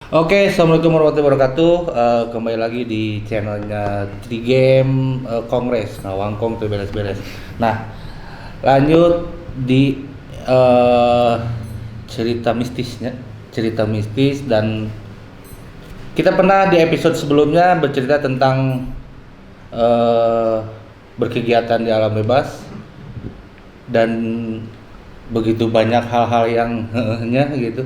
Oke, assalamualaikum warahmatullahi wabarakatuh. Kembali lagi di channelnya 3 Game Kongres. Nah, Wangkong tuh beres-beres. Nah, lanjut di cerita mistisnya, cerita mistis dan kita pernah di episode sebelumnya bercerita tentang eh, berkegiatan di alam bebas dan begitu banyak hal-hal yang nya gitu.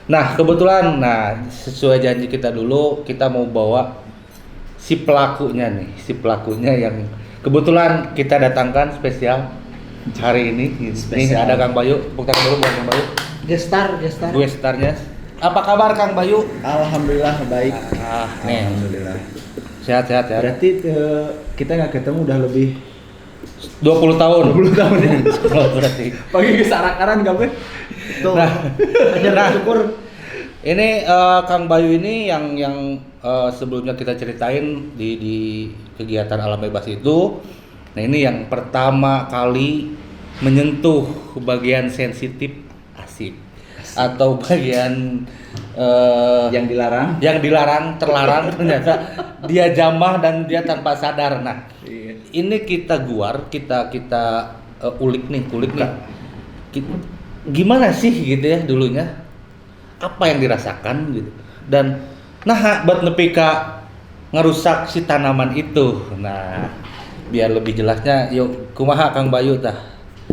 Nah, kebetulan, sesuai janji kita dulu, kita mau bawa si pelakunya nih, si pelakunya yang kebetulan kita datangkan spesial hari ini. Nih Spesial. ada Kang Bayu, tepuk tangan dulu buat Kang Bayu. Gestar. Gue starnya. Apa kabar Kang Bayu? Alhamdulillah baik. Nih, Alhamdulillah. sehat-sehat ya. Berarti kita nggak ketemu udah lebih 20 tahun. 20 tahun ya. Berarti. Pakai kesarakaran gak be? Tuh. Nah, Ajar syukur. Ini Kang Bayu ini yang sebelumnya kita ceritain di kegiatan alam bebas itu. Nah, ini yang pertama kali menyentuh bagian sensitif asik atau bagian yang dilarang. terlarang ternyata dia jamah dan dia tanpa sadar. Nah, Iya. ini kita ulik nih. Gimana sih gitu ya dulunya? Apa yang dirasakan gitu. Dan buat nepi ka ngerusak si tanaman itu. Nah, biar lebih jelasnya yuk kumaha Kang Bayu tah.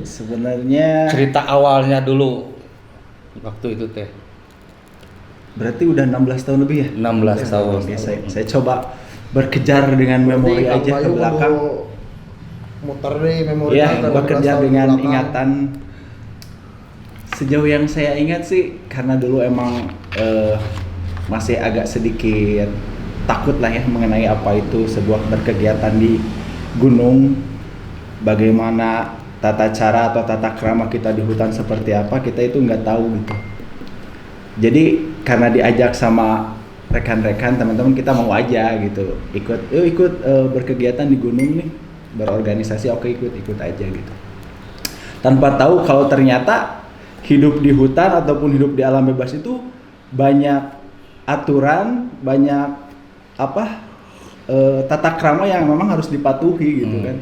Sebenarnya Cerita awalnya dulu waktu itu teh. berarti udah 16 tahun lebih ya? 16 tahun. Ya, saya coba berkejar dengan memori Berarti aja Kang ke Bayu belakang. kudu muter nih memori. Ya, bekerja dengan ingatan. Sejauh yang saya ingat sih, karena dulu emang masih agak sedikit takut lah ya mengenai apa itu sebuah berkegiatan di gunung, bagaimana tata cara atau tata krama kita di hutan seperti apa, kita itu nggak tahu gitu. Jadi karena diajak sama rekan-rekan teman-teman, kita mau aja gitu ikut berkegiatan di gunung nih, berorganisasi, oke ikut aja gitu, tanpa tahu kalau ternyata hidup di hutan ataupun hidup di alam bebas itu banyak aturan, banyak tata krama yang memang harus dipatuhi gitu kan.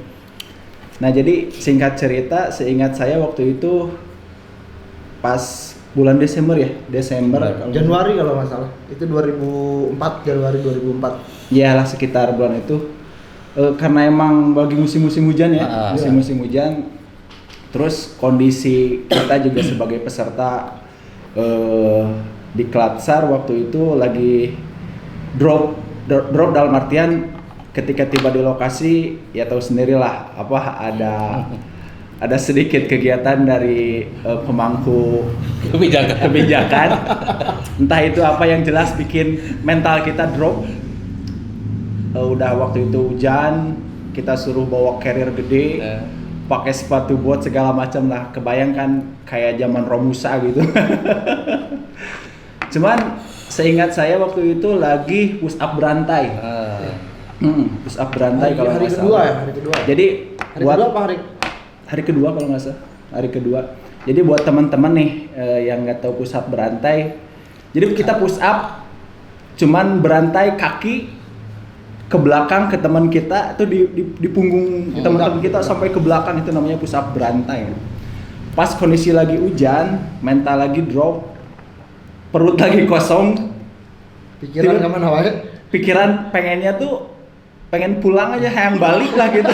Nah, jadi singkat cerita, seingat saya waktu itu pas bulan Desember ya, Januari kalau nggak salah. Itu 2004, Januari 2004. ya lah sekitar bulan itu. Karena emang lagi musim-musim hujan ya, musim-musim hujan. Terus kondisi kita juga sebagai peserta di Klatsar waktu itu lagi drop dalam artian ketika tiba di lokasi ya tahu sendirilah ada sedikit kegiatan dari pemangku kebijakan entah itu apa yang jelas bikin mental kita drop. Udah waktu itu hujan, kita suruh bawa carrier gede, pakai sepatu bot segala macam lah, kebayangkan kayak zaman Romusa gitu. Cuman seingat saya waktu itu lagi push up berantai. Push up berantai kalau hari nggak kedua salah. ya, hari kedua. Jadi Hari kedua apa hari kedua kalau nggak salah, hari kedua. Jadi buat teman-teman nih yang nggak tahu push up berantai, jadi kita push up cuman berantai kaki ke belakang ke teman kita itu di punggung teman-teman kita sampai ke belakang, itu namanya push up berantai. Pas kondisi lagi hujan, mental lagi drop, perut lagi kosong, pikiran kemana wae? pikiran pengennya tuh pengen pulang aja, hayang balik lah gitu.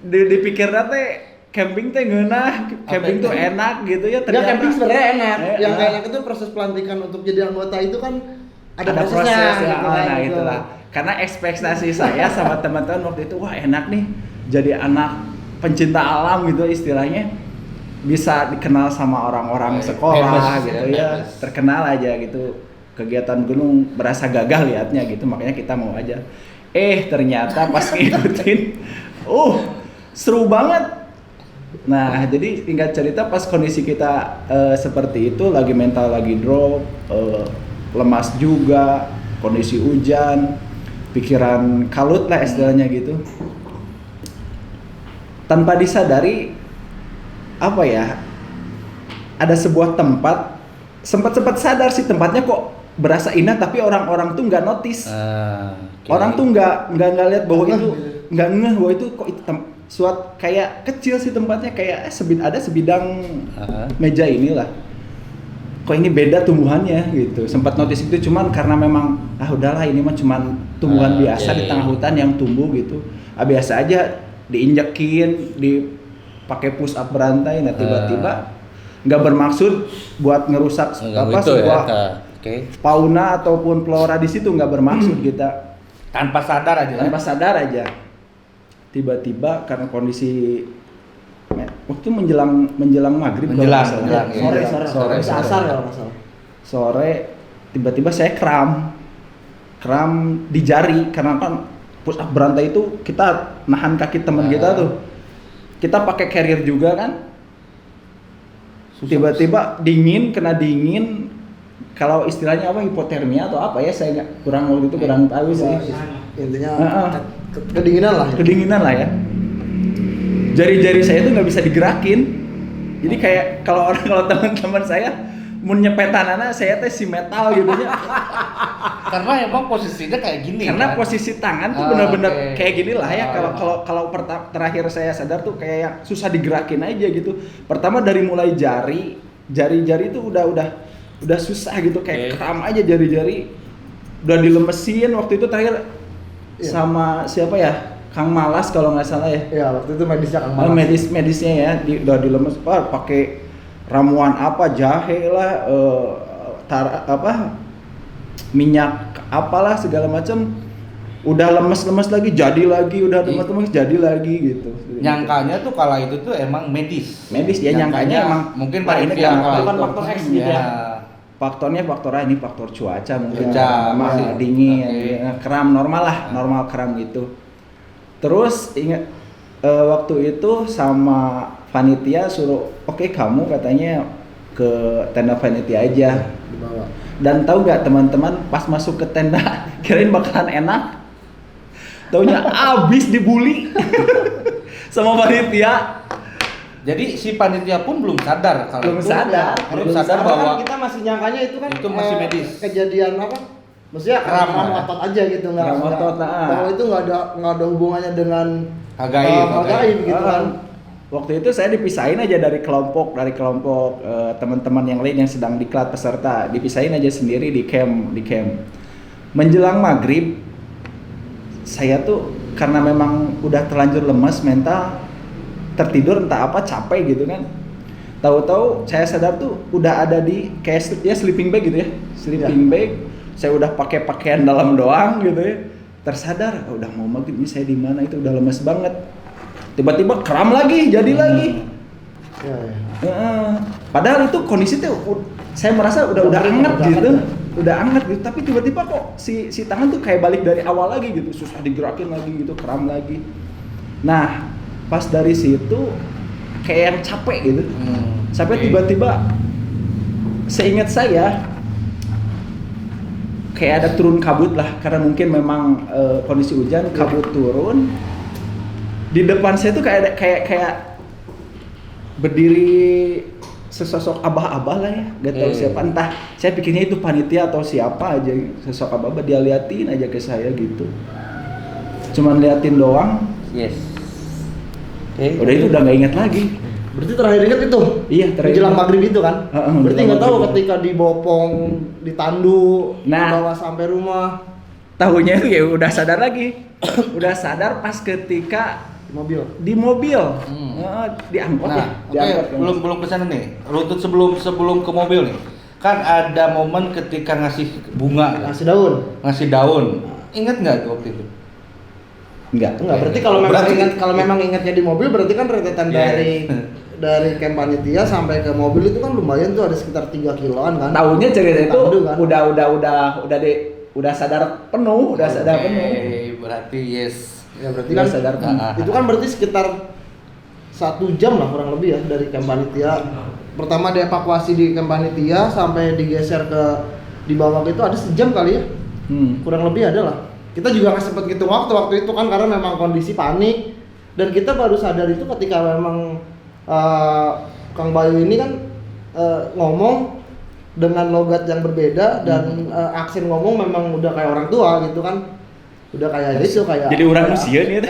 Dipikirnya teh camping teh ngeunah, camping tuh enak gitu ya, Ya ternyata camping sebenarnya enak. Yang enak. enak itu proses pelantikan untuk jadi anggota itu kan ada proses prosesnya ya, gitu kan, nah gitu. itulah. Karena ekspektasi saya sama teman-teman waktu itu, wah enak nih jadi anak pencinta alam gitu istilahnya, bisa dikenal sama orang-orang sekolah gitu ya, terkenal aja gitu. Kegiatan gunung berasa gagah liatnya gitu, makanya kita mau aja. Ternyata pas ngikutin, seru banget. Nah, jadi tingkat cerita pas kondisi kita seperti itu, lagi mental lagi drop, lemas juga, kondisi hujan, pikiran kalut lah istilahnya gitu. Tanpa disadari ada sebuah tempat sempat sadar sih tempatnya kok berasa indah, tapi orang-orang tuh nggak notice. Oke. Orang tuh nggak lihat bahwa itu nggak ngeh bahwa itu kok itu suat kayak kecil sih tempatnya, kayak ada sebidang meja inilah. Kok ini beda tumbuhannya gitu. Sempat notice itu, cuman karena memang udahlah ini mah cuman tumbuhan biasa di tengah hutan yang tumbuh gitu. Biasa aja diinjekin, dipakai push up berantai, nah tiba-tiba nggak bermaksud buat ngerusak sebuah fauna ataupun flora di situ, nggak bermaksud kita. Tanpa sadar aja. Tiba-tiba karena kondisi waktu menjelang maghrib, sore asar kalau nggak salah. Sore tiba-tiba saya kram di jari, karena kan push up berantai itu kita nahan kaki teman kita tuh, kita pakai carrier juga kan. Tiba-tiba kena dingin, kalau istilahnya apa, hipotermia atau apa ya, saya kurang tahu sih. Intinya kedinginan lah ya. Jari-jari saya tuh nggak bisa digerakin, jadi kayak kalau teman-teman saya mau nyepetanana, saya teh si metal gitu ya. Karena emang posisinya kayak gini. Karena kan? posisi tangan tuh benar-benar kayak gini lah ya. Kalau terakhir saya sadar tuh kayak susah digerakin aja gitu. Pertama dari mulai jari itu udah susah gitu, kayak kram aja jari-jari. Udah dilemesin waktu itu terakhir sama siapa ya? Kang Malas kalau nggak salah ya. Iya, waktu itu medisnya Kang Malas. Medisnya ya, udah dilemes, pakai ramuan apa, jahe lah, minyak apalah segala macam. Udah lemes lagi, jadi lagi, udah lemes jadi lagi gitu. Nyangkanya tuh kala itu tuh emang medis dia nyangkanya emang mungkin ini bukan faktor X gitu ya. Faktornya faktor cuaca mungkin, masih dingin, kram normal kram gitu. Terus ingat waktu itu sama panitia suruh, oke, kamu katanya ke tenda panitia aja. Dibawa. Dan tahu nggak teman-teman, pas masuk ke tenda kirain bakalan enak, taunya abis dibully sama panitia. Jadi si panitia pun belum sadar kalau belum sadar bahwa kita masih nyangkanya itu kan itu masih medis. Kejadian apa? Maksudnya kram otot aja gitu, bahwa itu nggak ada hubungannya dengan gaib gitu kan. Waktu itu saya dipisahin aja dari kelompok teman-teman yang lain yang sedang diklat peserta, dipisahin aja sendiri di camp. Menjelang maghrib, saya tuh karena memang udah terlanjur lemas mental, tertidur entah apa, capek gitu kan. Tahu-tahu saya sadar tuh udah ada di kayak sleeping bag gitu ya, bag. Saya udah pakai pakaian dalam doang gitu ya. Tersadar, udah mau maghrib ini, saya di mana, itu udah lemes banget. Tiba-tiba kram lagi, jadi lagi. Padahal itu kondisi tuh saya merasa udah anget gitu. Udah anget gitu, tapi tiba-tiba kok si tangan tuh kayak balik dari awal lagi gitu, susah digerakin lagi gitu, kram lagi. Nah, pas dari situ kayak yang capek gitu. Sampai tiba-tiba seingat saya kayak ada turun kabut lah, karena mungkin memang kondisi hujan, kabut turun. Di depan saya tuh kayak berdiri sesosok abah-abah lah ya, gak tahu siapa, entah saya pikirnya itu panitia atau siapa aja, sosok abah-abah, dia liatin aja ke saya gitu, cuman liatin doang. Udah itu udah nggak inget lagi. Berarti terakhir inget itu? Iya, terakhir jelang maghrib itu kan? Berarti nggak tahu ketika dibopong, ditandu, dibawa sampai rumah. Tahunya itu ya udah sadar lagi. Udah sadar pas ketika di mobil. Diangkut ya. Belum kesana nih. Runtut sebelum ke mobil nih. Kan ada momen ketika ngasih bunga, ngasih daun. Ingat nggak tuh waktu itu? Enggak. Berarti kalau memang ingatnya di mobil, berarti kan rentetan dari camp panitia sampai ke mobil itu kan lumayan tuh, ada sekitar 3 kiloan kan. Tahunya cerita itu kan? udah sadar penuh, Berarti Ya berarti kan sadar penuh. Itu kan berarti sekitar 1 jam lah kurang lebih ya dari camp panitia. Pertama dievakuasi di camp panitia sampai digeser ke di bawah itu ada sejam kali ya. Kurang lebih ada lah. Kita juga nggak sempet gitu waktu itu kan, karena memang kondisi panik, dan kita baru sadar itu ketika memang Kang Bayu ini kan ngomong dengan logat yang berbeda dan aksen ngomong memang udah kayak orang tua gitu kan. Udah kayak itu kayak jadi orang usia nih.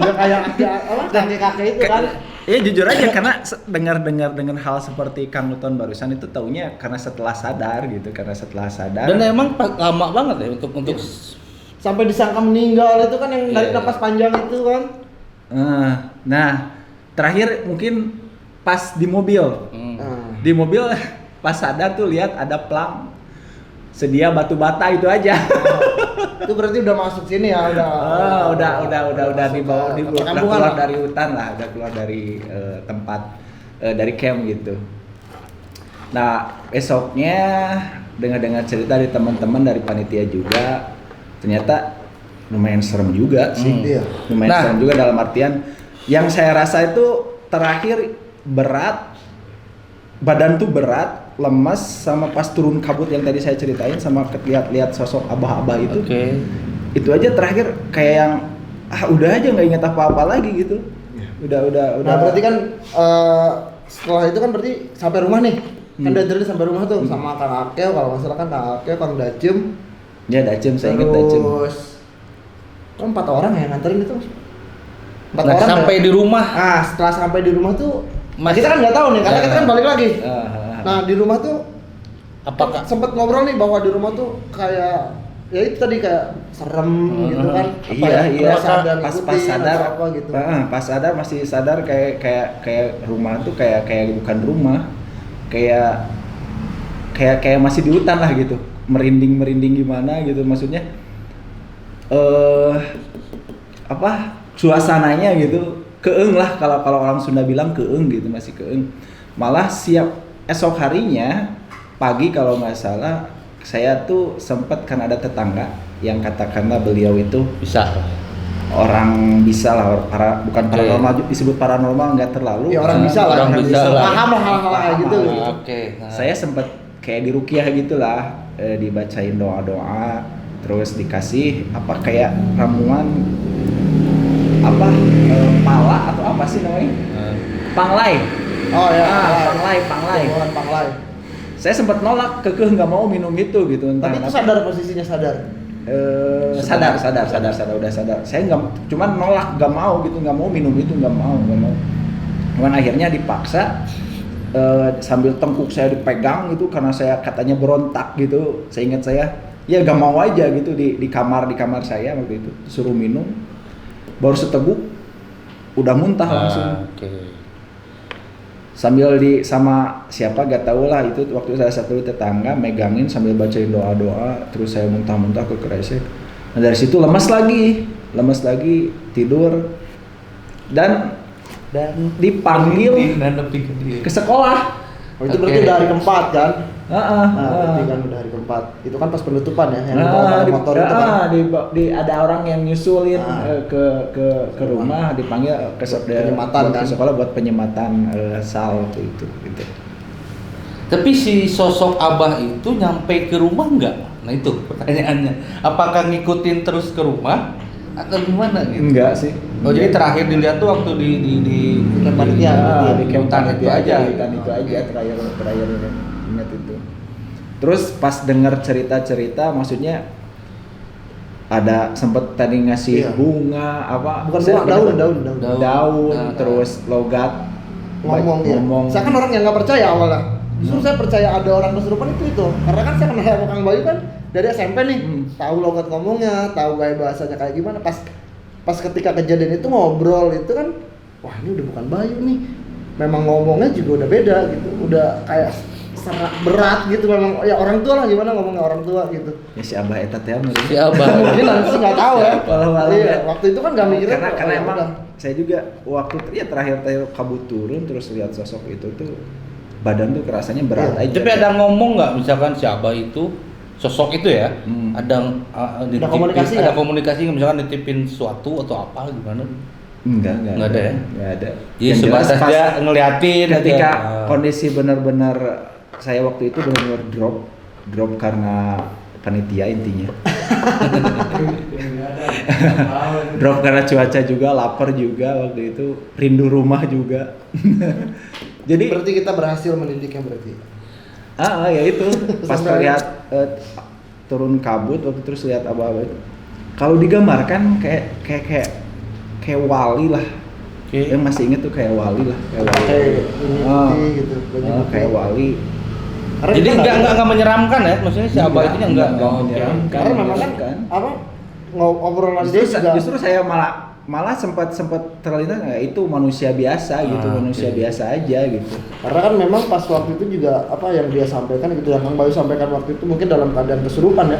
Udah kayak kakek-kakek itu kan. Iya jujur aja karena dengar dengan hal seperti Kang Nuton barusan itu taunya karena setelah sadar. Dan emang lama banget ya untuk sampai disangka meninggal itu kan yang dari napas panjang itu kan. Nah, terakhir mungkin pas di mobil. Di mobil pas sadar tuh lihat ada plang sedia batu bata itu aja. Itu berarti udah masuk sini ya, udah dibawa udah keluar lah dari hutan lah, udah keluar dari tempat dari camp gitu. Nah, esoknya dengar cerita dari teman-teman dari panitia juga, ternyata lumayan serem juga sih. Lumayan serem juga dalam artian yang saya rasa itu terakhir berat, badan tuh berat, lemas, sama pas turun kabut yang tadi saya ceritain sama lihat sosok abah-abah itu. Itu aja terakhir kayak yang udah aja nggak ingat apa-apa lagi gitu. Udah. Nah berarti kan setelah itu kan berarti sampai rumah nih. Kan dari sampai rumah tuh sama Kang Akel, kalau nggak salah kan Kang Akel, Kang Dacem. Ya Dacem, saya ingat Dacem. Terus kan 4 orang yang nganterin itu. 4 orang sampai di rumah. Setelah sampai di rumah tuh kita kan nggak tahu nih karena kita kan balik lagi. Nah di rumah tuh apakah sempat ngobrol nih bahwa di rumah tuh kayak ya itu tadi kayak serem gitu kan? Iya. Pas sadar apa gitu. Pas sadar masih sadar kayak rumah tuh kayak bukan rumah, kayak masih di hutan lah gitu, merinding gimana gitu maksudnya. Suasananya gitu keeng lah kalau orang Sunda bilang keeng gitu, masih keeng. Malah siap esok harinya pagi kalau nggak salah saya tuh sempat kan ada tetangga yang katakanlah beliau itu bisa lah bukan paranormal, disebut paranormal nggak terlalu ya orang bisa paham lah hal-hal kayak gitu. Saya sempat kayak diruqyah gitulah, dibacain doa terus dikasih kayak ramuan pala atau apa sih namanya? Panglai. Oh ya, panglai. Saya sempat nolak, nggak mau minum itu gitu. Tapi itu sadar posisinya sadar. Udah sadar. Saya nggak, cuman nolak, nggak mau gitu, nggak mau minum itu, nggak mau. Cuman akhirnya dipaksa, sambil tengkuk saya dipegang gitu karena saya katanya berontak gitu. Saya ingat ya nggak mau aja gitu di kamar saya waktu itu suruh minum, baru seteguk udah muntah langsung. Sambil sama siapa gak tau lah, itu waktu saya satu tetangga megangin sambil bacain doa terus saya muntah ke kresek. Nah dari situ lemas lagi tidur dan dipanggil ke sekolah. Itu berarti udah hari keempat kan? Berarti kan udah hari keempat. Itu kan pas penutupan ya, yang bawa motor itu kan. Ada orang yang nyusulin ke rumah, dipanggil ke sekolah buat penyematan sal itu gitu. Tapi si sosok abah itu nyampe ke rumah nggak? Nah itu pertanyaannya. Apakah ngikutin terus ke rumah atau gimana gitu? Enggak sih. Jadi terakhir dilihat tuh waktu di hutan itu aja terakhir ingat itu. Terus pas dengar cerita maksudnya ada sempet tadi ngasih bunga daun terus logat ngomong. Saya kan orang yang nggak percaya awalnya. Justru saya percaya ada orang kesurupan itu karena kan saya kenal sama Kang Bayu kan dari SMP nih, tahu logat ngomongnya, tahu gaya bahasanya kayak gimana. Pas ketika kejadian itu ngobrol itu kan, wah ini udah bukan Bayu nih, memang ngomongnya juga udah beda gitu, udah kayak serak berat gitu, memang ya orang tua lah, gimana ngomongnya orang tua gitu. Ya si Abah eta teh si Abah mungkin nanti nggak tahu ya. Iya, waktu itu kan nggak mikirnya karena emang saya juga waktu terakhir kabut turun terus lihat sosok itu tuh badan tuh kerasanya berat aja. Tapi ada ngomong nggak misalkan si Abah itu sosok itu ya, ada komunikasi misalkan nitipin sesuatu atau apa gimana? Enggak ada ya? Enggak ada. Jadi sebatas dia ngeliatin ketika kondisi benar-benar saya waktu itu benar-benar drop karena panitia intinya. Drop karena cuaca juga, lapar juga waktu itu, rindu rumah juga. Jadi berarti kita berhasil mendidiknya berarti. Ya itu pas Sampai- lihat turun kabut waktu terus lihat apa-apa itu. Kalau digambarkan kayak wali lah. Oke. Yang masih inget tuh kayak wali lah, kayak wali. Kayak ini Ah. putih gitu, baju putih. Kayak wali. Karena Jadi kita enggak menyeramkan ya, maksudnya si Abah itu enggak menyeramkan. karena memang kan apa ngobrolan dia juga Justru saya malah sempat terlintas ya itu manusia biasa gitu, manusia oke. biasa aja gitu. karena kan memang pas waktu itu juga apa yang dia sampaikan gitu yang Kang Bayu sampaikan waktu itu mungkin dalam keadaan kesurupan ya,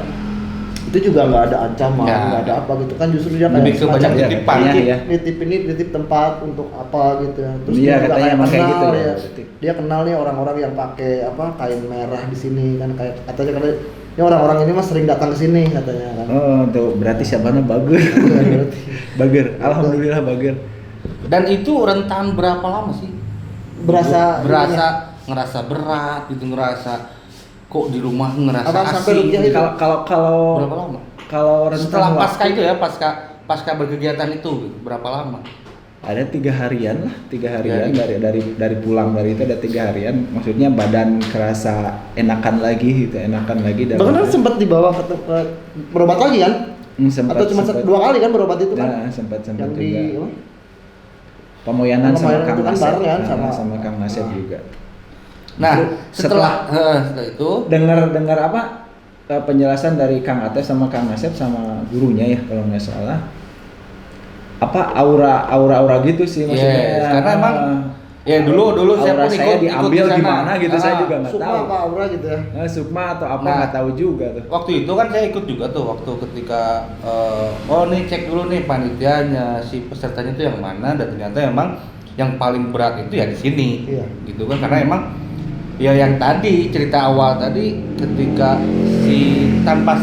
itu juga nggak ada ancaman, Ya. nggak ada apa gitu kan, justru dia Lebih ke semacam banyak Iya, titipan. katanya ya. nitip tempat untuk apa gitu ya. Terus Iya, dia juga katanya kayak emang kayak kenal gitu ya, ya. titip. Dia kenal nih orang-orang yang pakai apa kain merah di sini kan, kayak katanya ini orang-orang ini mah sering datang ke sini katanya kan. Oh, tuh berarti siapanya bager. Berarti. Bager. Alhamdulillah bager. Dan itu rentan berapa lama sih? Berasa ngerasa berat gitu, ngerasa kok di rumah ngerasa Apa, sampai asing. rugiah itu? Kalau Berapa lama? kalau rentang Setelah pasca waktu itu ya, pasca berkegiatan itu gitu, berapa lama? ada 3 harian lah, 3 harian Ya. dari pulang dari itu ada 3 harian. Maksudnya badan kerasa enakan lagi gitu, enakan lagi. Bahkan kan sempat dibawa ke berobat lagi kan? sempat, Atau cuma sempat. 2 kali kan berobat itu kan? Nah, sempat yang juga. di apa? Pemoyanan sama Pemoyanan Kang itu kan Nasep, bareng kan, sama Kang Nasep juga. Nah, Setelah setelah itu dengar apa penjelasan dari Kang Atef sama Kang Nasep sama gurunya ya kalau nggak salah, apa aura gitu sih maksudnya. Yes, karena emang ya dulu saya aura pun saya ikut diambil di sana. gimana gitu saya juga nggak Sukma tahu. apa aura gitu ya? Sukma atau apa Nah, nggak tahu juga tuh. Waktu itu kan saya ikut juga tuh waktu ketika oh nih cek dulu nih panitianya si pesertanya itu yang mana, dan ternyata emang yang paling berat itu ya di sini. Iya. Gitu kan, karena emang ya yang tadi cerita awal tadi ketika si tanpa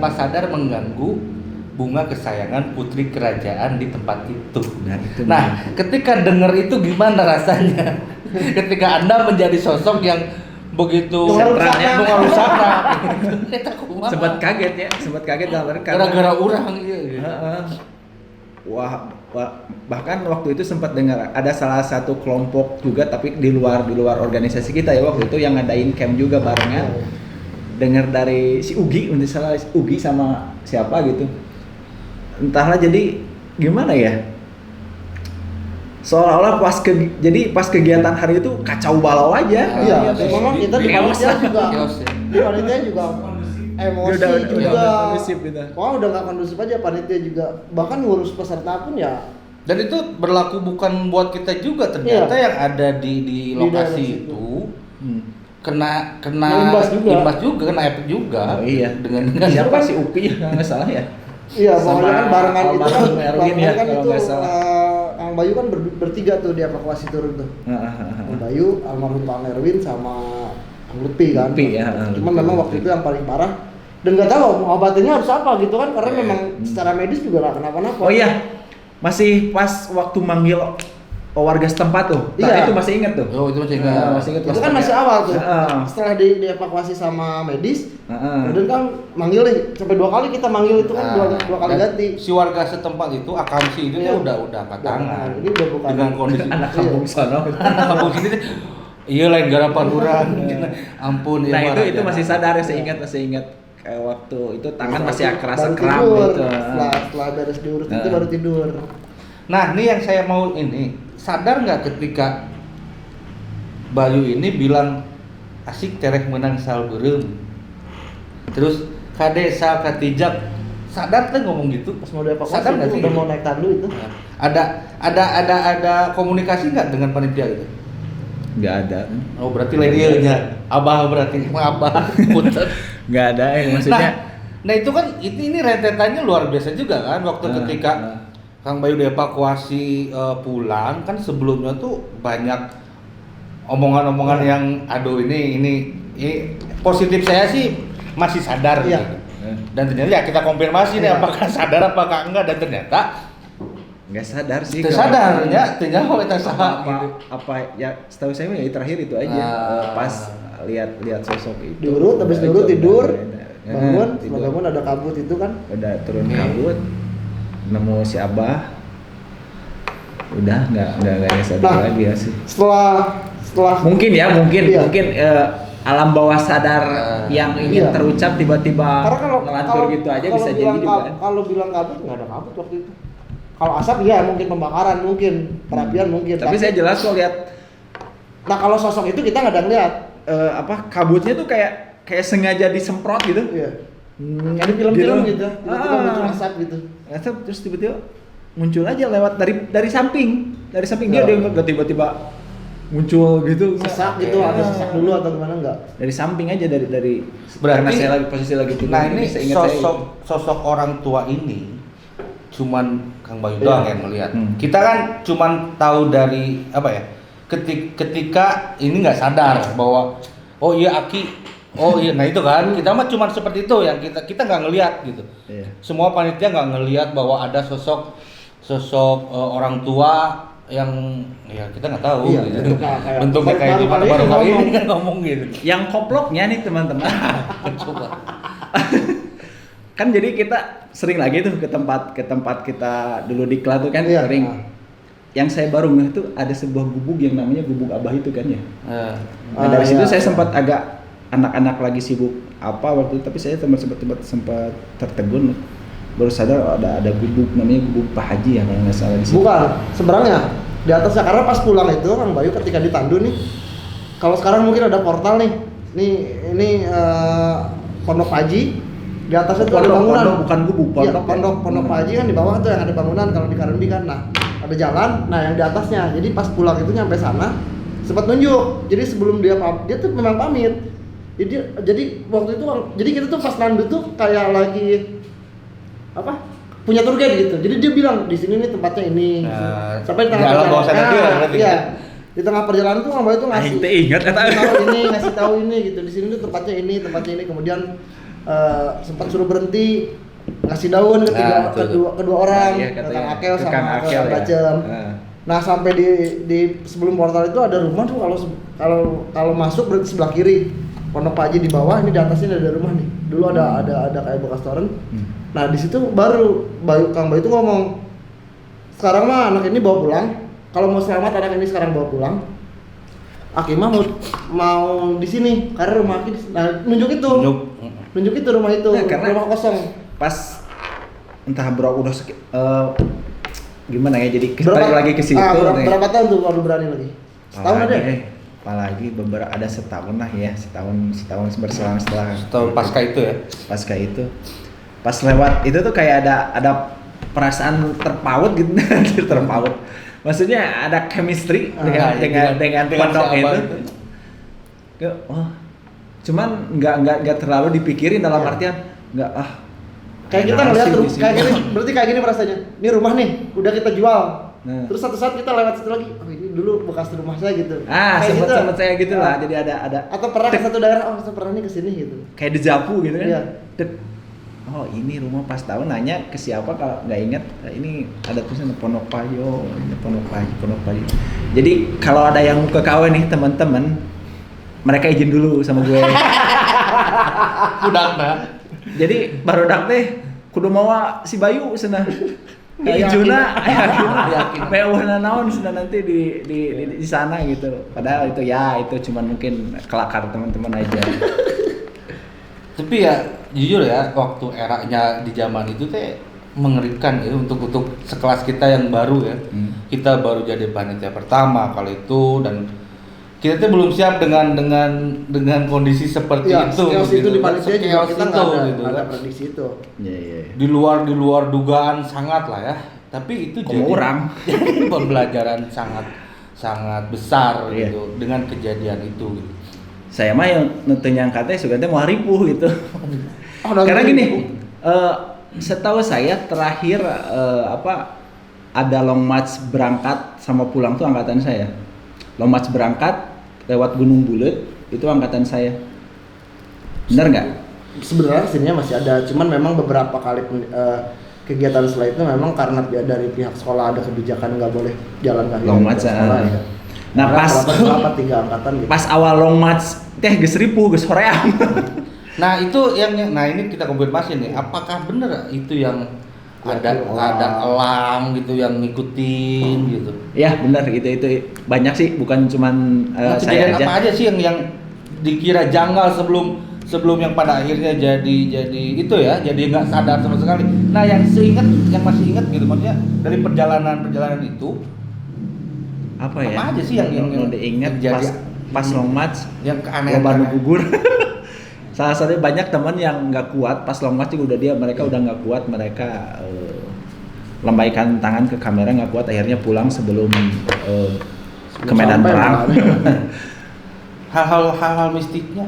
sadar mengganggu bunga kesayangan putri kerajaan di tempat itu. Nah, itu Nah, ketika dengar itu gimana rasanya? Ketika Anda menjadi sosok yang begitu Sentralnya. pengaruh sana. Kita kumaha. sempat kaget dalam arti karena- Gara-gara orang iya. Heeh. Wah, bahkan waktu itu sempat dengar ada salah satu kelompok juga tapi di luar organisasi kita ya waktu itu yang ngadain camp juga barengan. Dengar dari si Ugi, untuk salah si Ugi sama siapa gitu. Entahlah jadi gimana ya? Seolah-olah pas kegiatan hari itu kacau balau aja. Iya, Iya, memang kita di chaos panitia lah. juga, Chaos ya. di panitia juga emosi juga. udah kondusif gitu. Wah, udah nggak kondusif aja panitia juga. Bahkan ngurus peserta pun ya Dan itu berlaku bukan buat kita juga, ternyata Iya. yang ada di lokasi daerah situ. itu Hmm. kena Imbas juga. kena efek juga. Oh iya. Dengan Siapa si Upi ya nggak salah ya? iya, Sama pokoknya kan barengan itu kan, almarhum Erwin ya, kan kalau itu nggak salah. Kang Bayu kan bertiga tuh di evakuasi turun tuh. Kang Bayu, almarhum Kang Erwin sama Kang Lutfi kan. Lutfi, ya, Cuman Lutfi, memang waktu Lutfi. itu yang paling parah dan nggak tahu obatannya harus apa gitu kan, karena Iya. memang secara medis juga nggak kenapa-napa. Oh iya, masih pas waktu manggil warga setempat tuh. Nah, Iya. itu masih inget tuh. Oh, itu masih ingat. Nah, masih inget Itu pas kan masih pakai- awal tuh. Heeh. Setelah dievakuasi sama medis, Heeh. kemudian kan manggil nih, sampai 2 kali kita manggil itu kan dua kali dan ganti. si warga setempat itu akamsi itu Iya. tuh udah angkat tangan. Ini udah bukan dengan kondisi Anak kampung sono. anak kampung sini tuh, iya lain garapan orang. Ampun ya. Nah, marah itu aja. masih sadar ya, masih ingat kayak waktu itu tangan masih kerasa baru kram tidur. gitu. Setelah beres diurus itu Heeh. baru tidur. Nah, ini yang saya mau ini, sadar nggak ketika Bayu ini bilang asik terek menang sal beureum. Terus kade sal katijak, sadar tuh ngomong gitu. Pas mau dievakuasi Sadar nggak itu sih? udah gitu? mau naik tandu itu. Ada komunikasi nggak dengan panitia gitu? Nggak ada. Oh, berarti lainnya abah berarti emang abah. Punten. Nggak ada maksudnya. Nah itu kan ini rentetannya luar biasa juga kan waktu ketika Kang Bayu dievakuasi pulang kan, sebelumnya tuh banyak omongan-omongan yang aduh ini positif saya sih masih sadar Iya. gitu. Dan ternyata ya kita konfirmasi nih Iya. apakah sadar apakah enggak, dan ternyata Nggak sadar sih. teu kalau- sadar ya ternyata kita apa, salah apa, gitu. apa ya setahu saya ya terakhir itu aja. Pas lihat sosok itu. Diurut, habis udah diurut itu, tidur, udah, bangun, tidur. setelah bangun ada kabut itu kan. Udah turun kabut, nemu si Abah, udah nggak sadar Nah. lagi ya sih. Setelah Mungkin Iya. mungkin alam bawah sadar yang ingin Iya. terucap tiba-tiba Karena ngelantur gitu aja kalau bisa jadi bilang juga kan. kalau bilang kabut nggak ada kabut waktu itu. Kalau asap ya mungkin pembakaran, mungkin perapian mungkin. Tapi saya jelas kok lihat Nah kalau sosok itu kita nggak ada ngeliat. kabutnya tuh kayak sengaja disemprot gitu. Iya. Ada film-film gitu. Tiba-tiba muncul Ah. asap gitu. Asap terus tiba-tiba muncul aja lewat dari samping. Dari samping dia Ya. nggak tiba-tiba muncul gitu. Sesak gitu, ada sesak dulu atau gimana enggak? Dari samping aja dari Berarti- karena saya lagi posisi lagi tidur. Nah ini seingat saya. sosok orang tua ini cuman Kang Bayu Iya. doang yang melihat. Hmm. Kita kan cuman tahu dari apa ya? Ketika ini nggak sadar bahwa oh iya Aki, oh iya, nah itu kan kita mah cuman seperti itu yang kita nggak ngelihat gitu. Iya. Semua panitia nggak ngelihat bahwa ada sosok orang tua yang ya kita nggak tahu Iya, gitu. kayak- Bentuknya kayak baru gimana kali baru ini kali ini ngomong. kan ngomong gitu. Yang koploknya nih teman-teman. Coba. Kan jadi kita sering lagi tuh ke tempat kita dulu di Kla tuh kan Iya. sering. Yang saya baru ngeh tuh ada sebuah gubuk yang namanya gubuk Abah itu kan ya. Nah, dari situ iya. saya sempat agak anak-anak lagi sibuk apa waktu itu, tapi saya sempat tertegun baru sadar ada gubuk namanya gubuk Pak Haji ya kalau nggak salah di situ. Bukan, sebenarnya di atasnya karena pas pulang itu Kang Bayu ketika ditandu nih. Kalau sekarang mungkin ada portal nih. Ini Pondok Haji. Di atasnya tuh ada bangunan. Pondok, bukan gubuk, Iya, pondok. pondok Pak Haji kan di bawah tuh yang ada bangunan kalau di Karenbi kan. Nah, ada jalan, nah yang di atasnya. Jadi pas pulang itu nyampe sana sempat nunjuk. Jadi sebelum dia tuh memang pamit. Jadi waktu itu jadi kita tuh pas nandu tuh kayak lagi apa? Punya tour guide gitu. Jadi dia bilang di sini nih tempatnya ini. Nah, Sampai di tengah di alam bawah sadar dia perjalanan. berarti. Iya. Di tengah perjalanan tuh Kang Bayu tuh ngasih. Aing teh ingat eta. Ngasih tahu ini gitu. Di sini tuh tempatnya ini. Kemudian sempat suruh berhenti ngasih daun Nah, betul. kedua orang, Iya, ke katanya. Kang Akel Ke sama Kang Kang Akel, ya. Bacem. Nah. Nah, sampai di sebelum portal itu ada rumah tuh kalau masuk berarti sebelah kiri. Pondok Pak Haji di bawah, ini di atasnya ada rumah nih. Dulu ada kayak bekas toren. Nah, di situ baru Kang Bayu itu ngomong, sekarang mah anak ini bawa pulang. Kalau mau selamat anak ini sekarang bawa pulang. Aki mah mau di sini karena rumah Aki nah, nunjuk itu rumah itu, Nah, karena- rumah kosong. Pas entah berapa udah gimana ya jadi balik lagi ke situ. Berapa tahun tuh kalau berani lagi? Setahun ada? Apalagi beberapa ada setahun lah ya, setahun berselang setelah Tahun pasca itu ya. pasca itu. Pas lewat itu tuh kayak ada perasaan terpaut gitu, terpaut. Maksudnya ada chemistry dengan pondok si Abah itu. Cuman nggak terlalu dipikirin dalam artian nggak Kayak kita enak ngeliat sih tuh, di sini. kayak gini, berarti kayak gini rasanya. Ini rumah nih, udah kita jual. Nah. Terus satu saat kita lewat situ lagi, oh ini dulu bekas rumah saya gitu. Kayak sempet saya gitu lah. Ah. Jadi ada Atau pernah ke satu daerah, oh saya pernah nih kesini gitu. kayak dejavu gitu kan. Iya. Dek. Oh ini rumah pas tahun nanya ke siapa kalau nggak inget ini ada tulisan Pondok Payo, ini Pondok Payo. Jadi kalau ada yang mau ke KW nih teman-teman, mereka izin dulu sama gue. Budak nah. Jadi baru dak teh kudu mawa si Bayu cenah. Yakin. Ijuna Yakin. mewahna naon cenah nanti di sana gitu. Padahal itu cuman mungkin kelakar teman-teman aja. Tapi ya jujur ya waktu eranya di zaman itu teh mengerikan ya untuk sekelas kita yang baru ya. Kita baru jadi panitia pertama kali itu dan kita tuh belum siap dengan kondisi seperti Iya, itu. chaos itu di panitia juga Chaos kita itu, nggak gitu ada kan. prediksi itu. Iya. Di luar dugaan sangat lah ya. Tapi itu jadi orang. jadi pembelajaran sangat besar Iya. gitu dengan kejadian itu gitu. Saya mah yang nonton yang katanya suka mau ripuh gitu. Oh, dan Karena ripuh. gini, setahu saya terakhir ada long march berangkat sama pulang tuh angkatan saya. Long march berangkat lewat Gunung Bulet itu angkatan saya. Bener nggak? Sebenarnya sininya masih ada, cuman memang beberapa kali kegiatan setelah itu memang karena dari pihak sekolah ada kebijakan nggak boleh jalan kaki Long dari march, pihak sekolah, ya. Nah, Karena pas- berapa 3 angkatan gitu. Pas awal long march teh geus ripuh geus hoream. Nah itu nah ini kita konfirmasi nih, apakah bener itu yang ada elang gitu yang ngikutin gitu? Ya bener itu banyak sih bukan cuman Nah, saya kejadian aja. apa aja sih yang dikira janggal sebelum yang pada akhirnya jadi itu ya, jadi nggak sadar sama sekali. Nah yang masih ingat gitu, maksudnya dari perjalanan itu apa ya? Apa aja sih yang diingat jadi pas long match yang keanehan loba nu gugur. Salah satunya banyak teman yang nggak kuat pas long match juga mereka udah nggak kuat, mereka lambaikan tangan ke kamera nggak kuat, akhirnya pulang sebelum ke medan perang. Hal-hal mistiknya,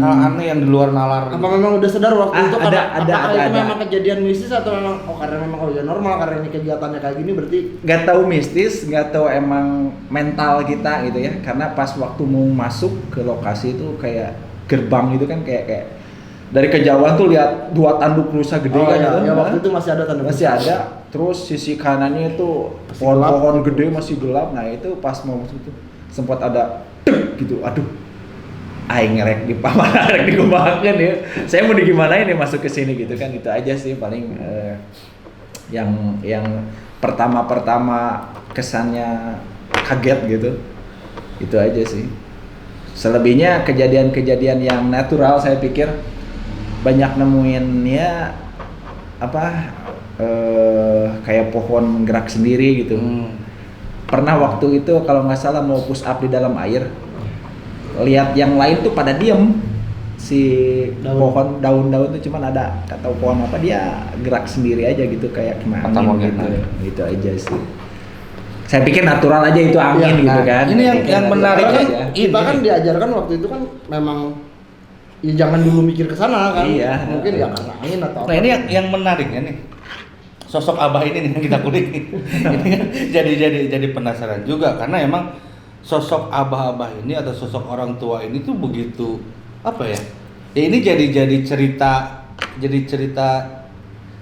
hal aneh yang di luar nalar. Apa memang udah sadar waktu itu ada, itu memang kejadian mistis atau memang karena memang udah normal karena ini kegiatannya kayak gini berarti nggak tahu mistis, nggak tahu emang mental kita gitu ya, karena pas waktu mau masuk ke lokasi itu kayak gerbang gitu kan, kayak dari kejauhan tuh lihat 2 tanduk rusa gede kan iya, gitu. ya, waktu itu masih ada tanduk masih ada, terus sisi kanannya itu pohon-pohon gede masih gelap. Nah itu pas mau masuk itu sempat ada gitu, aduh aing ngerek di paman ngerek dikembangkan ya, saya mau digimanain ya masuk ke sini gitu kan. Itu aja sih paling yang pertama kesannya kaget gitu, itu aja sih. Selebihnya kejadian-kejadian yang natural saya pikir banyak nemuin ya kayak pohon gerak sendiri gitu. Pernah waktu itu kalau nggak salah mau push up di dalam air, lihat yang lain tuh pada diem, si pohon daun-daun tuh cuman ada, nggak tahu pohon apa, dia gerak sendiri aja gitu kayak kena angin gitu. Itu aja sih. Saya pikir natural aja itu angin gitu kan. Ini yang menariknya kita kan diajarkan waktu itu kan memang ya jangan dulu mikir ke sana kan. Iya. Mungkin ya karena angin atau apa. Nah, ini yang menariknya nih. Sosok Abah ini nih yang kita kulik nih. Ini kan jadi penasaran juga karena emang sosok Abah ini atau sosok orang tua ini tuh begitu apa ya? Ya ini jadi cerita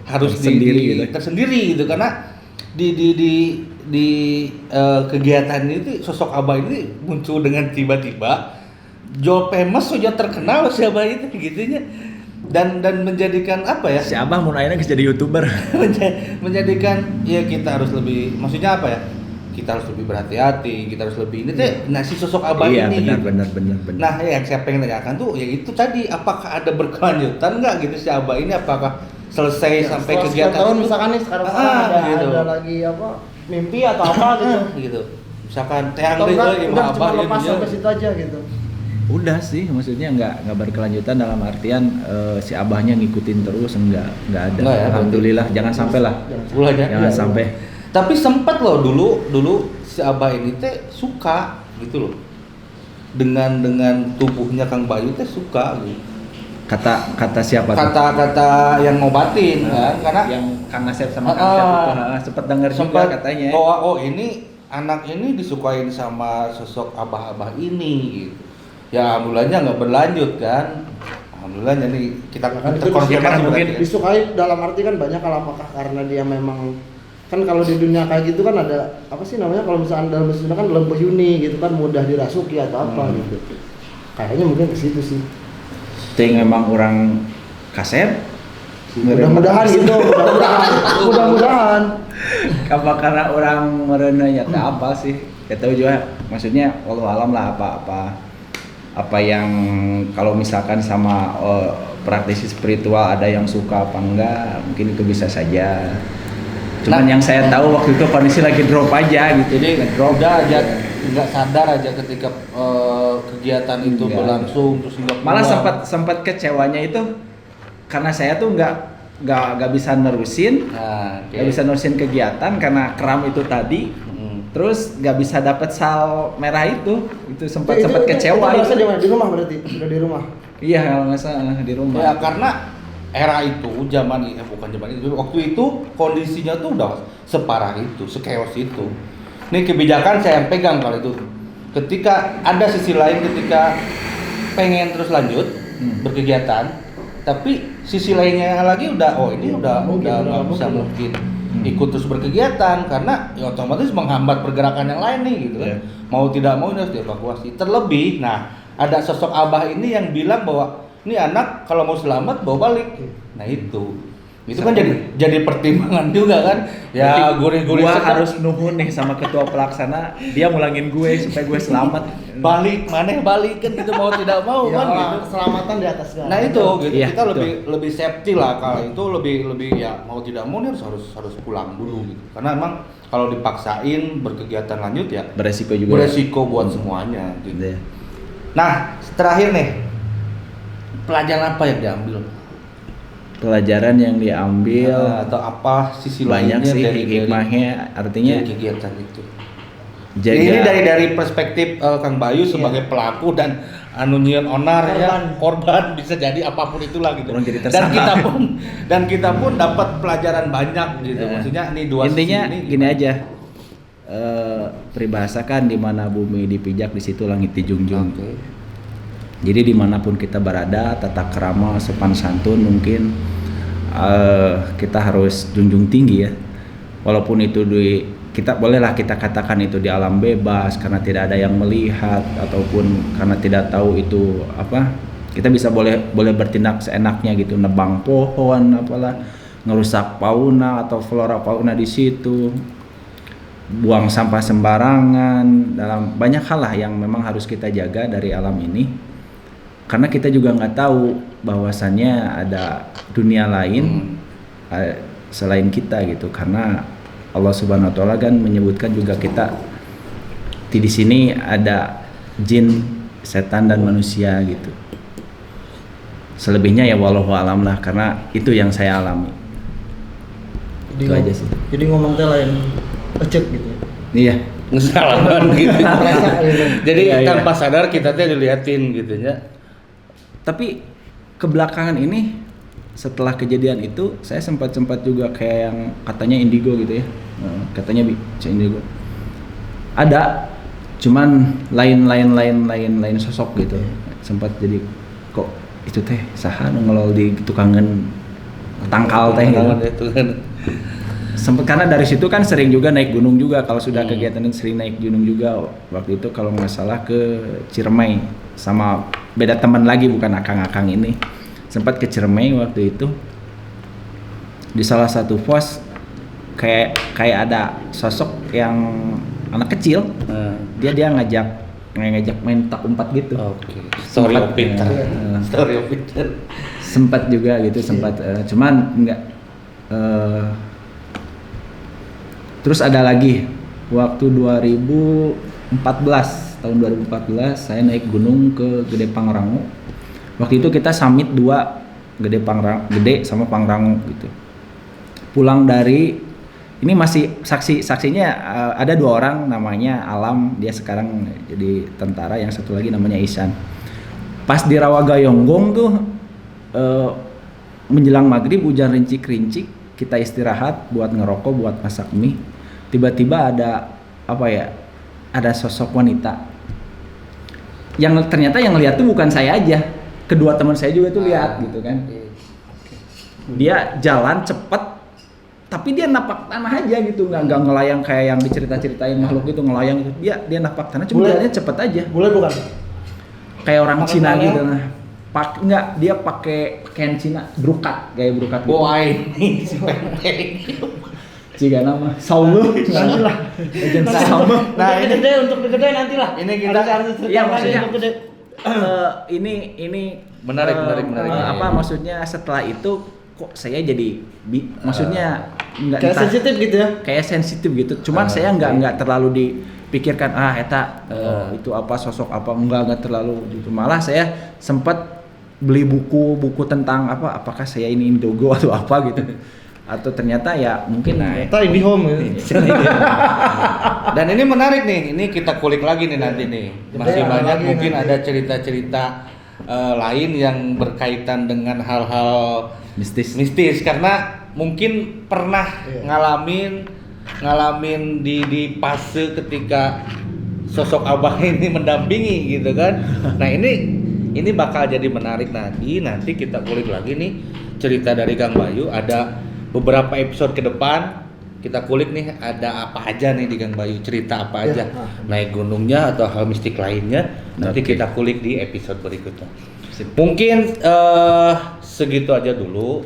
harus tersendiri gitu karena di kegiatan ini sosok Abah ini muncul dengan tiba-tiba Joel famous sudah terkenal si Abah itu gitunya dan menjadikan apa ya, si Abah mau akhirnya jadi YouTuber. menjadikan ya kita harus lebih, maksudnya apa ya, kita harus lebih berhati-hati, kita harus lebih ini teh. Nah si sosok Abah iya, ini benar. Nah yang saya pengen tanyakan tuh ya itu tadi, apakah ada berkelanjutan nggak gitu si Abah ini, apakah selesai ya, sampai kegiatan tahun itu, misalkan nih sekarang gitu. ada lagi apa mimpi atau apa gitu misalkan Teang deh Imah Abah ini lepas sampai situ aja gitu. Udah sih, maksudnya nggak berkelanjutan dalam artian si Abahnya ngikutin terus, nggak ada. Nggak ya, alhamdulillah, jangan sampai lah. Jangan sampai. Tapi sempat loh dulu si Abah ini teh suka gitu loh dengan tubuhnya Kang Bayu teh suka gitu. Kata siapa tuh? Kata yang ngobatin kan, karena yang Kang Asep sama Kang Asep sempat dengar juga katanya. Oh ini anak ini disukain sama sosok Abah ini gitu. Ya alhamdulillahnya nggak berlanjut kan. Alhamdulillah jadi kita terkonfirmasi mungkin disukai dalam arti kan banyak, kalau apakah karena dia memang kan kalau di dunia kayak gitu kan ada apa sih namanya, kalau misalnya dalam bahasa Sunda kan lemah yuni gitu kan, mudah dirasuki atau apa gitu. Kayaknya mungkin ke situ sih. Ting memang orang kasep. Mudah-mudahan gitu, mudah-mudahan. Apa karena orang merenanya apa sih? Ya tahu juga, maksudnya wallahu alam lah apa yang kalau misalkan sama praktisi spiritual ada yang suka apa enggak, mungkin itu bisa saja. Cuman yang saya tahu waktu itu kondisi lagi drop aja gitu. Jadi udah aja nggak sadar aja ketika kegiatan itu berlangsung terus malah sempat kecewanya itu karena saya tuh nggak bisa nerusin, nggak bisa nerusin kegiatan karena kram itu tadi. Terus nggak bisa dapat sal merah itu sempat kecewa. Itu di rumah berarti sudah di rumah. Iya kalau nggak salah di rumah. Ya karena era itu waktu itu kondisinya tuh udah separah itu, sekeos itu. Ini kebijakan saya yang pegang kalau itu. Ketika ada sisi lain ketika pengen terus lanjut berkegiatan, tapi sisi lainnya lagi udah nggak bisa mungkin ikut terus berkegiatan karena ya otomatis menghambat pergerakan yang lain nih gitu kan. Mau tidak mau ini harus dievakuasi. Terlebih, nah ada sosok Abah ini yang bilang bahwa ini anak kalau mau selamat bawa balik. Nah itu Itu kan jadi pertimbangan juga kan. Ya gurih-gurih Gua sedap. harus nuhun nih sama ketua pelaksana, dia ngulangin gue supaya gue selamat. balik kan itu mau tidak mau Ya, kan gitu. keselamatan di atas segala. Nah itu gitu Iya, kita betul. lebih safety lah kalau itu lebih ya mau tidak mau nih harus pulang dulu gitu. Karena emang kalau dipaksain berkegiatan lanjut ya Beresiko juga. beresiko buat semuanya gitu. Iya. Nah, terakhir nih. Pelajaran apa yang diambil? Pelajaran yang diambil Atau apa sisi banyak lainnya sih dari hikmahnya, artinya dari kegiatan itu? jaga Ini dari perspektif Kang Bayu sebagai pelaku dan nyieun onar ya, korban bisa jadi apapun itulah gitu. Orang jadi Dan tersangka. kita pun dapat pelajaran banyak gitu. Ya. Maksudnya ini dua intinya sisi ini gini aja, peribahasa kan di mana bumi dipijak di situ langit dijunjung. Oke. Jadi dimanapun kita berada, tata krama, sopan santun mungkin kita harus junjung tinggi ya. Walaupun itu kita bolehlah kita katakan itu di alam bebas karena tidak ada yang melihat ataupun karena tidak tahu itu apa, kita bisa boleh bertindak seenaknya gitu, nebang pohon apalah, ngerusak fauna atau flora fauna di situ, buang sampah sembarangan, dalam banyak hal lah yang memang harus kita jaga dari alam ini. Karena kita juga nggak tahu bahwasannya ada dunia lain selain kita gitu. Karena Allah Subhanahu Wa Taala kan menyebutkan juga kita di sini ada jin, setan dan manusia gitu. Selebihnya ya wallahu alam lah, karena itu yang saya alami. Itu aja sih. Jadi ngomong teh lain ecek gitu. Iya. Kesalahan gitu. Jadi Iya, iya. tanpa sadar kita tuh diliatin gitu ya. Tapi kebelakangan ini setelah kejadian itu saya sempat juga kayak yang katanya indigo gitu ya, katanya indigo ada, cuman lain sosok gitu. Sempat jadi kok itu teh saha nu ngelol di tukangan tangkal teh gitu. Sempet, karena dari situ kan sering juga naik gunung juga, kalau sudah kegiatan ini sering naik gunung juga. Waktu itu kalau nggak salah ke Ciremai sama beda teman lagi, bukan akang-akang ini. Sempat ke Ciremai waktu itu, di salah satu pos kayak ada sosok yang anak kecil, dia ngajak main tak umpat gitu. Oke. Story of Peter. Story of Peter. Sempat juga gitu, cuman enggak. Terus ada lagi waktu 2014, tahun 2014 saya naik gunung ke Gede Pangrango. Waktu itu kita summit 2, Gede sama Pangrango gitu. Pulang dari ini masih saksinya ada 2 orang, namanya Alam, dia sekarang jadi tentara, yang satu lagi namanya Isan. Pas di Rawagayonggong tuh menjelang maghrib hujan rincik-rincik, kita istirahat buat ngerokok, buat masak mie. Tiba-tiba ada ada sosok wanita yang ternyata yang lihat tuh bukan saya aja, kedua teman saya juga tuh lihat gitu kan. Dia jalan cepet tapi dia napak tanah aja gitu, nggak ngelayang kayak yang dicerita-ceritain makhluk itu ngelayang gitu. Dia napak tanah, cuma jalannya cepet aja. Boleh bukan? Kayak orang Pakai Cina tanah? gitu nah. Dia pakai pakaian Cina, brukat, gaya brukat gitu. Wah ini si Pempek. Jika nama Saume Nantilah. legend Saume. Nah ini gede untuk gede nantilah. Ini kita- Iya, maksudnya untuk gede. ini Menarik. maksudnya setelah itu kok saya jadi maksudnya nggak Kayak entah- sensitif gitu ya. kayak sensitif gitu, cuman saya nggak terlalu dipikirkan eta itu apa sosok apa, nggak terlalu gitu. Malah saya sempat beli buku tentang apakah saya ini Indogo atau apa gitu, atau ternyata ya mungkin Kita IndiHome ya. Dan ini menarik nih, ini kita kulik lagi nih nanti nih. Masih Gede banyak lagi mungkin nanti. ada cerita-cerita lain yang berkaitan dengan hal-hal mistis karena mungkin pernah ngalamin di fase ketika sosok abah ini mendampingi gitu kan. Nah ini bakal jadi menarik nanti kita kulik lagi nih cerita dari Kang Bayu. Ada beberapa episode ke depan kita kulik nih ada apa aja nih di Kang Bayu, cerita apa aja, naik gunungnya atau hal mistik lainnya. Nanti Oke. kita kulik di episode berikutnya. Mungkin segitu aja dulu.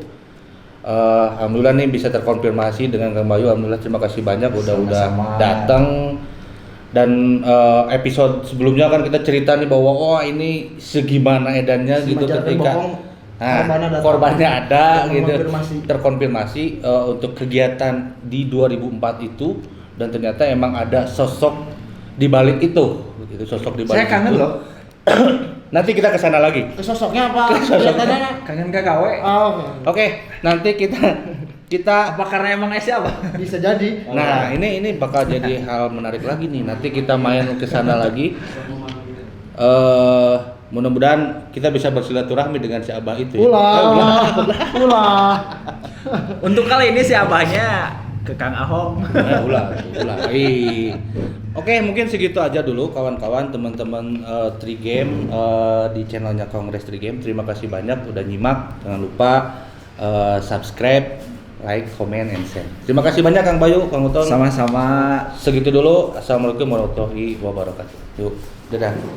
Alhamdulillah nih bisa terkonfirmasi dengan Kang Bayu. Alhamdulillah, terima kasih banyak udah Sama-sama. datang. Dan episode sebelumnya kan kita cerita nih bahwa ini segimana edannya Si gitu Majar ketika Bohong, korbannya datang. korbannya ada Dan gitu, mengonfirmasi. terkonfirmasi untuk kegiatan di 2004 itu, dan ternyata emang ada sosok di balik itu, gitu, sosok di balik Saya kangen itu. loh. Nanti kita kesana lagi. Ke sosoknya apa? Sosoknya. Kelihatannya. Kangen KKW. Oh, Oke, nanti kita Apa karena emang Esnya apa? bisa jadi. nah ini bakal jadi hal menarik lagi nih. Nanti kita main ke sana lagi. Mudah-mudahan kita bisa bersilaturahmi dengan si Abah itu. Ya. Ulah. Untuk kali ini si abahnya ke Kang Ahong. Ulah. Oke, mungkin segitu aja dulu kawan-kawan, teman-teman Trigame di channelnya Kongres Trigame. Terima kasih banyak udah nyimak. Jangan lupa subscribe, like, comment, and share. Terima kasih banyak Kang Bayu, Kang Uton. Sama-sama. Segitu dulu. Assalamualaikum warahmatullahi wabarakatuh. Yuk, dadah.